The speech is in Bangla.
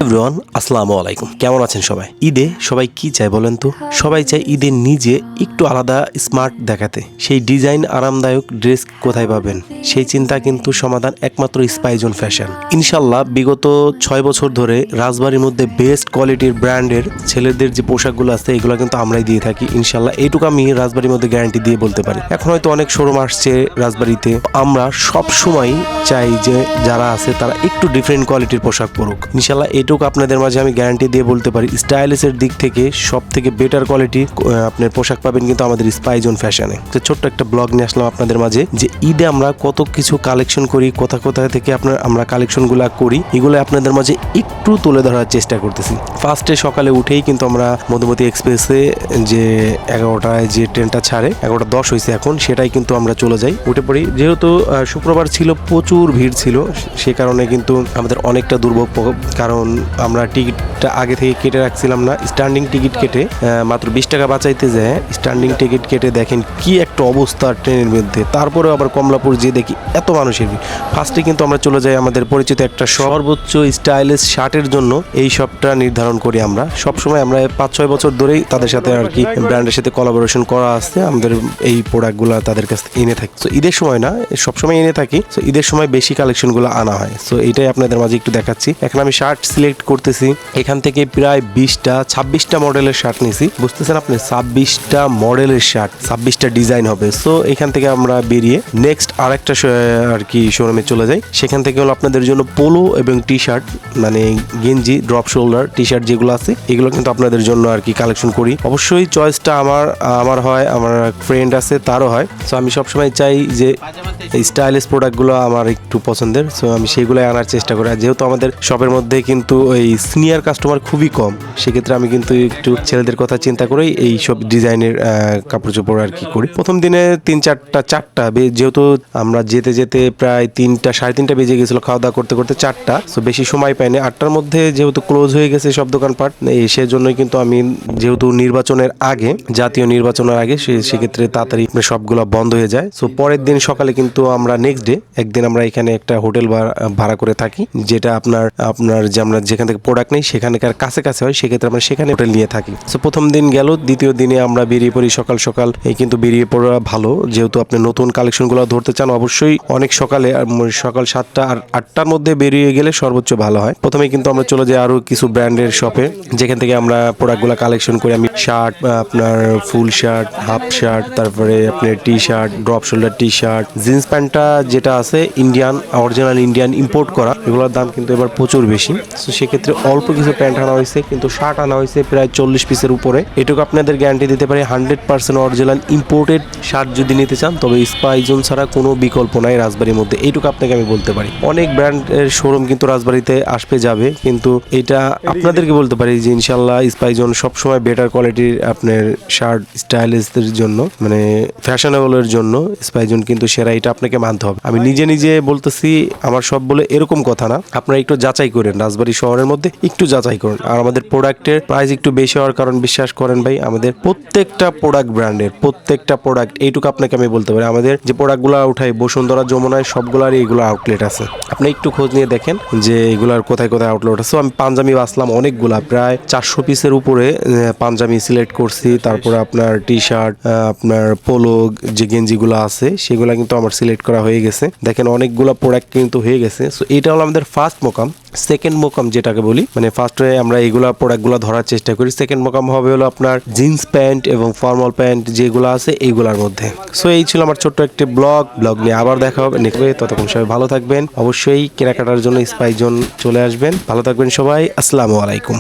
এভরিওয়ান, আসসালামু আলাইকুম। কেমন আছেন সবাই? ঈদে সবাই কি চায় বলেন তো? সবাই চায় ঈদে নিজে একটু আলাদা স্মার্ট দেখাতে। সেই ডিজাইন আরামদায়ক ড্রেস কোথায় পাবেন? সেই চিন্তা কিন্তু সমাধান একমাত্র স্পাইজন ফ্যাশন। ইনশাল্লাহ বিগত 6 বছর ধরে রাজবাড়ির মধ্যে বেস্ট কোয়ালিটির ব্র্যান্ডের ছেলেদের যে পোশাকগুলো আছে এগুলো কিন্তু আমরাই দিয়ে থাকি। ইনশাল্লাহ এইটুকু আমি রাজবাড়ির মধ্যে গ্যারান্টি দিয়ে বলতে পারি। এখন হয়তো অনেক শোরুম আসছে রাজবাড়িতে, আমরা সব সময় চাই যে যারা আছে তারা একটু ডিফারেন্ট কোয়ালিটির পোশাক পরুক। ইনশাল্লাহ এইটুকু আপনাদের মাঝে আমি গ্যারান্টি দিয়ে বলতে পারি, স্টাইলিশের দিক থেকে সব থেকে বেটার কোয়ালিটি আপনার পোশাক পাবেন কিন্তু আমাদের স্পাইজন ফ্যাশনে। তো ছোট্ট একটা ব্লগ নিয়ে আসলাম আপনাদের মাঝে যে ঈদে আমরা কত কিছু কালেকশন করি, কোথা থেকে আমরা কালেকশনগুলো করি, এগুলো আপনাদের মাঝে একটু তুলে ধরার চেষ্টা করতেছি। ফার্স্টে সকালে উঠেই কিন্তু আমরা মধুমতি এক্সপ্রেসে যে 11টায় যে ট্রেনটা ছাড়ে, 11:10 হয়েছে এখন, সেটাই কিন্তু আমরা চলে যাই, উঠে পড়ি। যেহেতু শুক্রবার ছিল, প্রচুর ভিড় ছিল, সে কারণে কিন্তু আমাদের অনেকটা দুর্ভোগ, কারণ আমরা টিকিটটা আগে থেকে কেটে রাখছিলাম না। স্ট্যান্ডিং টিকিট কেটে মাত্র 20 টাকা বাঁচাইতে যায় স্ট্যান্ডিং টিকিট কেটে দেখেন কি একটা অবস্থা ট্রেনের মধ্যে। তারপরে আবার কমলাপুর যেয়ে দেখি এত মানুষের ভিড়। ফার্স্টে কিন্তু আমরা চলে যাই আমাদের পরিচিত একটা সর্বোচ্চ স্টাইলিশ শার্টের জন্য। এই শপটা নির্ধারণ করি আমরা সবসময়। আমরা 5-6 বছর ধরেই তাদের সাথে আর কি ব্র্যান্ডের সাথে কোলাবোরেশন করা আছে। আমাদের এই প্রোডাক্টগুলো তাদের কাছ থেকে এনে থাকি। তো ঈদের সময় না, সবসময় এনে থাকি। তো ঈদের সময় বেশি কালেকশনগুলো আনা হয়। সো এইটাই আপনাদের মাঝে একটু দেখাচ্ছি। এখন আমি শার্ট সিলেক্ট করতেছি। এখান থেকে প্রায় 26টা মডেলের শার্ট নিয়েছি। বুঝতেছেন আপনি, 26টা মডেলের শার্ট, 26টা ডিজাইন হবে। সো এখান থেকে আমরা বেরিয়ে নেক্সট আরেকটা আর কি শোরুমে চলে যাই। সেখান থেকে হলো আপনাদের জন্য পোলো এবং টি শার্ট, মানে গেঞ্জি, ড্রপ শোল্ডার টি শার্ট যেগুলো আছে এগুলো কিন্তু আপনাদের জন্য আর কি কালেকশন করি। অবশ্যই চয়েসটা আমার হয়, আমার ফ্রেন্ড আছে তারও হয়। সো আমি সবসময় চাই যে স্টাইলিশ প্রোডাক্টগুলো আমার একটু পছন্দের। সো আমি সেগুলোই আনার চেষ্টা করি। যেহেতু আমাদের শপের মধ্যে কিন্তু ওই সিনিয়র কাস্টমার খুবই কম, সেক্ষেত্রে আমি কিন্তু একটু ছেলেদের কথা চিন্তা করেই এই সব ডিজাইনের কাপড় চোপড় আর কি করি। প্রথম দিনে 3-4টা যেহেতু আমরা যেতে প্রায় 3টা-3:30 বেজে গেছিল, খাওয়া দাওয়া করতে 4টা। সো বেশি সময় পাইনি। 8টার মধ্যে যেহেতু ক্লোজ হয়ে গেছে সব দোকানপাট, সেজন্যই কিন্তু আমি যেহেতু নির্বাচনের আগে, জাতীয় নির্বাচনের আগে, সেক্ষেত্রে তাড়াতাড়ি সবগুলো বন্ধ হয়ে যায়। সো পরের দিন সকালে কিন্তু আমরা নেক্সট ডে একদিন আমরা এখানে একটা হোটেল ভাড়া করে থাকি, যেটা আপনার যে আমরা যেখান থেকে প্রোডাক্ট নেই সেখানকার কাছে হয়, সেক্ষেত্রে আমরা সেখানে হোটেল নিয়ে থাকি। সো প্রথম দিন গেল। দ্বিতীয় দিনে আমরা বেরিয়ে পড়ি সকাল এই কিন্তু বেরিয়ে পড়া ভালো, যেহেতু আপনি নতুন কালেকশনগুলো ধরতে চান অবশ্যই অনেক সকালে, সকাল 7টা আর 8টার মধ্যে বেরিয়ে গেলে সর্বোচ্চ ভালো হয়। প্রথমে কিন্তু আমরা চলে যাই আরো কিছু ব্র্যান্ডের শপে, যেখান থেকে আমরা প্রোডাক্টগুলো কালেকশন করি। আমি শার্ট, আপনার ফুল শার্ট, হাফ শার্ট, তারপরে আপনার T shirt, drop shoulder T shirt, jeans প্যান্টটা যেটা আছে অরিজিনাল ইন্ডিয়ান ইম্পোর্ট করা, এগুলোর দাম কিন্তু এবার প্রচুর বেশি। তো সেক্ষেত্রে অল্প কিছু প্যান্ট আনা হয়েছে, কিন্তু শার্ট আনা হয়েছে প্রায় 40 পিসের উপরে। এটুকু আপনাদের গ্যারান্টি দিতে পারি, 100% অরিজিনাল ইম্পোর্টেড শার্ট যদি নিতে চান তবে স্পাইজন ছাড়া কোনো বিকল্প নাই রাজবাড়ির মধ্যে। এইটুকু আপনাকে আমি বলতে পারি। অনেক ব্র্যান্ডের শোরুম কিন্তু রাজবাড়িতে আসবে যাবে, কিন্তু এটা আপনাদেরকে বলতে পারি যে ইনশাল্লাহ স্পাইজন সবসময় বেটার কোয়ালিটির আপনার শার্ট স্টাইলিশদের জন্য, মানে ফ্যাশনেবলের জন্য স্পাইজন কিন্তু সেরা, এটা আপনাকে মানতে হবে। আমি নিজে বলতেছি, আমার সব বলে এরকম কথা না, আপনারা একটু যাচাই করেন, রাজবাড়ী শহরের মধ্যে একটু যাচাই করুন। আর আমাদের প্রোডাক্টের প্রাইস একটু বেশি হওয়ার কারণ, বিশ্বাস করেন ভাই, আমাদের প্রত্যেকটা প্রোডাক্ট ব্র্যান্ডের, প্রত্যেকটা প্রোডাক্ট, এইটুকু আপনাকে আমি বলতে পারি। আমাদের যে প্রোডাক্টগুলো উঠাই বসুন্ধরা, যমুনায়, সবগুলারই এগুলো আউটলেট আছে। আপনি একটু খোঁজ নিয়ে দেখেন যে এগুলার কোথায় আউটলেট আছে। আমি পাঞ্জাবি বাছলাম অনেকগুলা, প্রায় 400 পিসের উপরে পাঞ্জাবি সিলেক্ট করছি। তারপরে আপনার টি শার্ট, আপনার পোলো যে গেঞ্জিগুলো আছে সেগুলো কিন্তু আমার সিলেক্ট করা হয়ে গেছে। দেখেন অনেকগুলো প্রোডাক্ট কিন্তু হয়ে গেছে। সো এটা হলো আমাদের ফার্স্ট মোকাম। সেকেন্ড মোকাম যেটাকে বলি, মানে ফার্স্টে আমরা এইগুলা প্রোডাক্টগুলো ধরার চেষ্টা করি। সেকেন্ড মোকাম হবে হলো আপনার জিন্স প্যান্ট এবং ফর্মাল প্যান্ট যেগুলো আছে এইগুলার মধ্যে। সো এই ছিল আমার ছোট্ট একটি ব্লগ নিয়ে আবার দেখা হবে নেক্সট। ততক্ষণ সবাই ভালো থাকবেন, অবশ্যই কেনাকাটার জন্য স্পাইজন চলে আসবেন। ভালো থাকবেন সবাই, আসসালামু আলাইকুম।